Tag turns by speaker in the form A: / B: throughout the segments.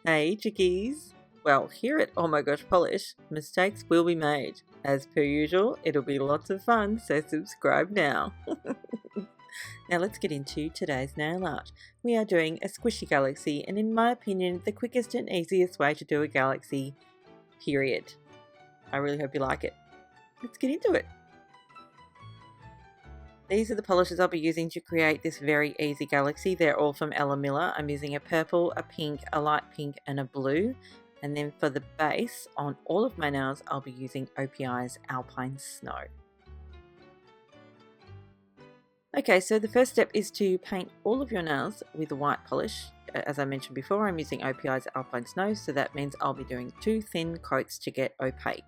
A: Hey chickies! Well, here at Oh My Gosh Polish, mistakes will be made. As per usual, it'll be lots of fun, so subscribe now. Now let's get into today's nail art. We are doing a squishy galaxy, and in my opinion, the quickest and easiest way to do a galaxy, period. I really hope you like it. Let's get into it. These are the polishes I'll be using to create this very easy galaxy. They're all from ELLE MILA. I'm using a purple, a pink, a light pink and a blue. And then for the base on all of my nails, I'll be using OPI's Alpine Snow. Okay, so the first step is to paint all of your nails with a white polish. As I mentioned before, I'm using OPI's Alpine Snow, so that means I'll be doing 2 thin coats to get opaque.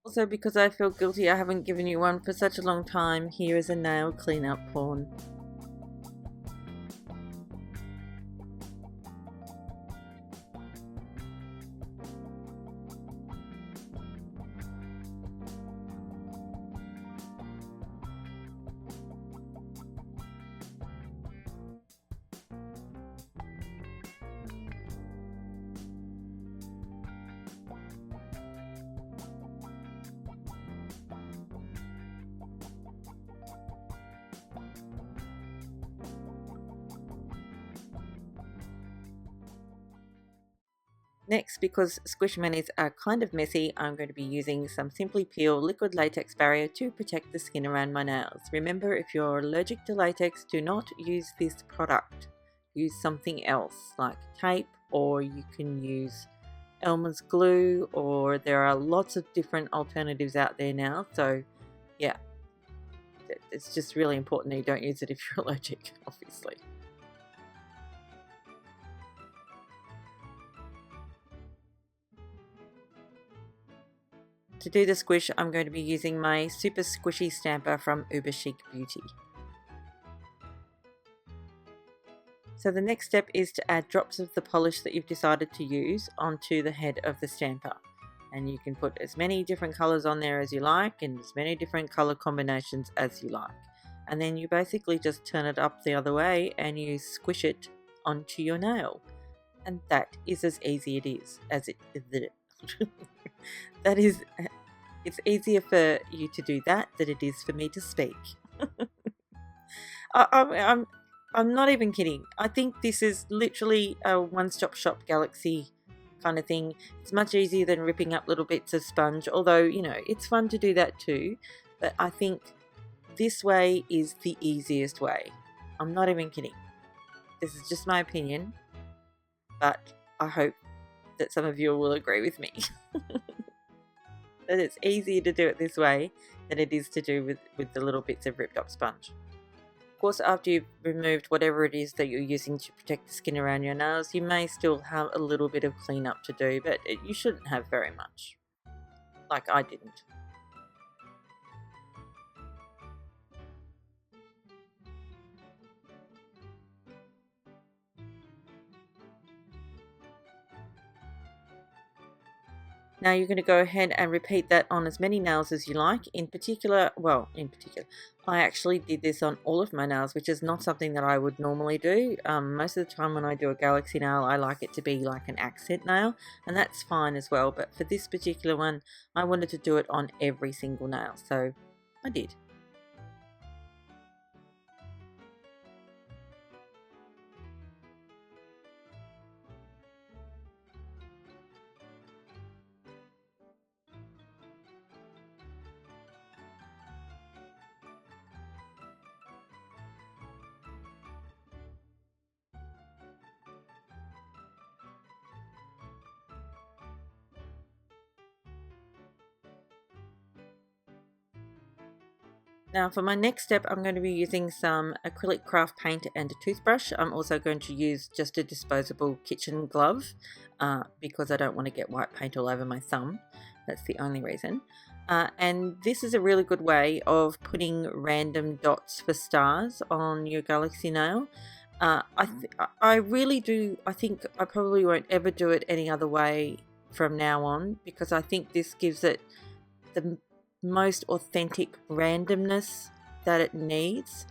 A: Also, because I feel guilty I haven't given you one for such a long time, here is a nail cleanup pawn. Next, because squishmanis are kind of messy, I'm going to be using some Simply Peel liquid latex barrier to protect the skin around my nails. Remember, if you're allergic to latex, do not use this product. Use something else like tape, or you can use Elmer's glue, or there are lots of different alternatives out there now. So yeah, it's just really important that you don't use it if you're allergic, obviously. To do the squish, I'm going to be using my super squishy stamper from Uber Chic Beauty. So the next step is to add drops of the polish that you've decided to use onto the head of the stamper. And you can put as many different colours on there as you like, and as many different colour combinations as you like. And then you basically just turn it up the other way and you squish it onto your nail. And that is as easy as it that is, it's easier for you to do that than it is for me to speak. I'm not even kidding. I think this is literally a one-stop shop galaxy kind of thing. It's much easier than ripping up little bits of sponge, although, you know, it's fun to do that too. But I think this way is the easiest way. I'm not even kidding. This is just my opinion, but I hope that some of you will agree with me. That it's easier to do it this way than it is to do with the little bits of ripped up sponge. Of course, after you've removed whatever it is that you're using to protect the skin around your nails, you may still have a little bit of cleanup to do, but you shouldn't have very much. Like I didn't. Now you're going to go ahead and repeat that on as many nails as you like. In particular, I actually did this on all of my nails, which is not something that I would normally do. Most of the time when I do a galaxy nail, I like it to be like an accent nail, and that's fine as well. But for this particular one, I wanted to do it on every single nail, so I did. Now for my next step, I'm going to be using some acrylic craft paint and a toothbrush. I'm also going to use just a disposable kitchen glove because I don't want to get white paint all over my thumb. That's the only reason. And this is a really good way of putting random dots for stars on your galaxy nail. I really do. I think I probably won't ever do it any other way from now on, because I think this gives it the most authentic randomness that it needs.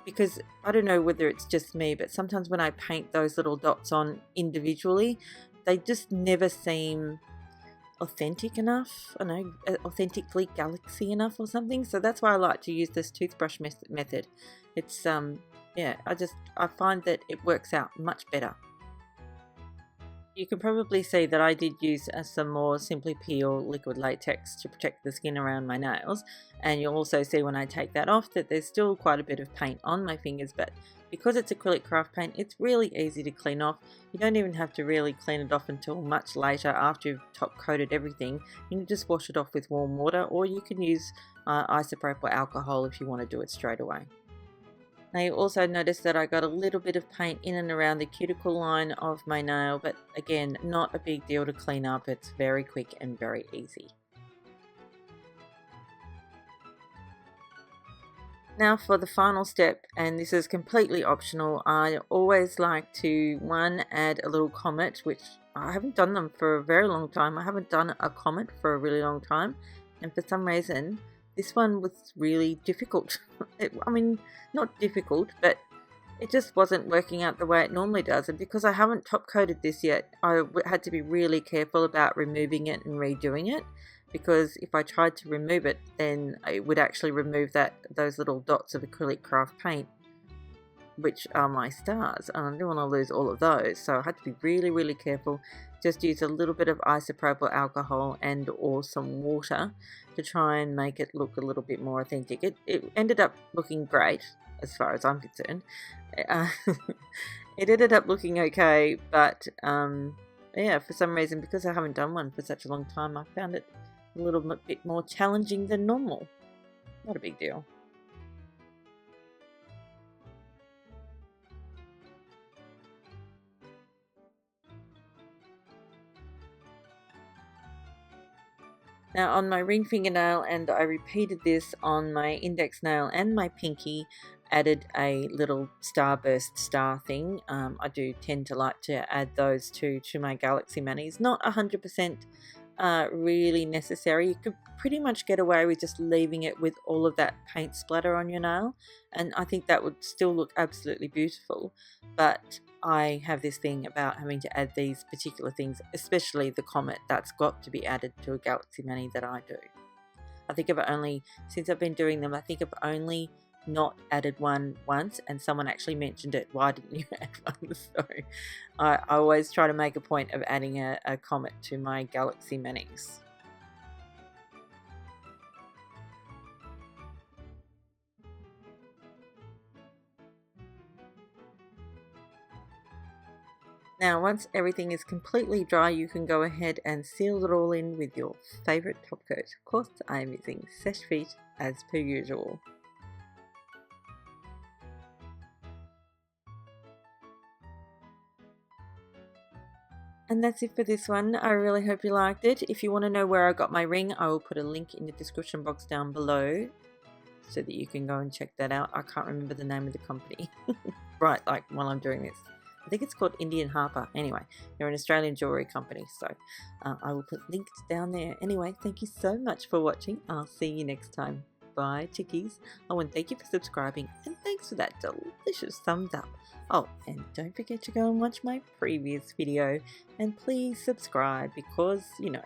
A: Because I don't know whether it's just me, but sometimes when I paint those little dots on individually, they just never seem authentic enough. I don't know, authentically galaxy enough or something. So that's why I like to use this toothbrush method. It's yeah, I find that it works out much better. You can probably see that I did use some more Simply Peel liquid latex to protect the skin around my nails, and you'll also see when I take that off that there's still quite a bit of paint on my fingers, but because it's acrylic craft paint, it's really easy to clean off. You don't even have to really clean it off until much later after you've top coated everything. You can just wash it off with warm water, or you can use isopropyl alcohol if you want to do it straight away. Now you also notice that I got a little bit of paint in and around the cuticle line of my nail, but again, not a big deal to clean up. It's very quick and very easy. Now for the final step, and this is completely optional, I always like to add a little comet, which I haven't done them for a very long time. I haven't done a comet for a really long time, and for some reason this one was really difficult. I mean, not difficult, but it just wasn't working out the way it normally does. And because I haven't top coated this yet, I had to be really careful about removing it and redoing it, because if I tried to remove it, then it would actually remove those little dots of acrylic craft paint, which are my stars, and I didn't want to lose all of those. So I had to be really, really careful. Just use a little bit of isopropyl alcohol and or some water to try and make it look a little bit more authentic. It ended up looking great as far as I'm concerned. It ended up looking okay, but yeah, for some reason, because I haven't done one for such a long time, I found it a little bit more challenging than normal. Not a big deal. Now on my ring fingernail, and I repeated this on my index nail and my pinky, added a little starburst star thing. I do tend to like to add those two to my Galaxy Manis. Not 100% really necessary. You could pretty much get away with just leaving it with all of that paint splatter on your nail, and I think that would still look absolutely beautiful. But I have this thing about having to add these particular things, especially the comet. That's got to be added to a Galaxy Mani that I do. I think since I've been doing them, I think I've only not added one once, and someone actually mentioned it. Why didn't you add one? So I always try to make a point of adding a comet to my Galaxy Manis. Now once everything is completely dry, you can go ahead and seal it all in with your favourite top coat. Of course, I am using Seche Vite as per usual. And that's it for this one. I really hope you liked it. If you want to know where I got my ring, I will put a link in the description box down below so that you can go and check that out. I can't remember the name of the company right, like while I'm doing this. I think it's called Indian Harper. Anyway, they're an Australian jewellery company, so I will put links down there. Anyway, thank you so much for watching. I'll see you next time. Bye, chickies. Oh, and thank you for subscribing, and thanks for that delicious thumbs up. Oh, and don't forget to go and watch my previous video, and please subscribe because, you know,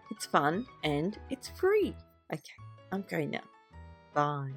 A: it's fun and it's free. Okay, I'm going now. Bye.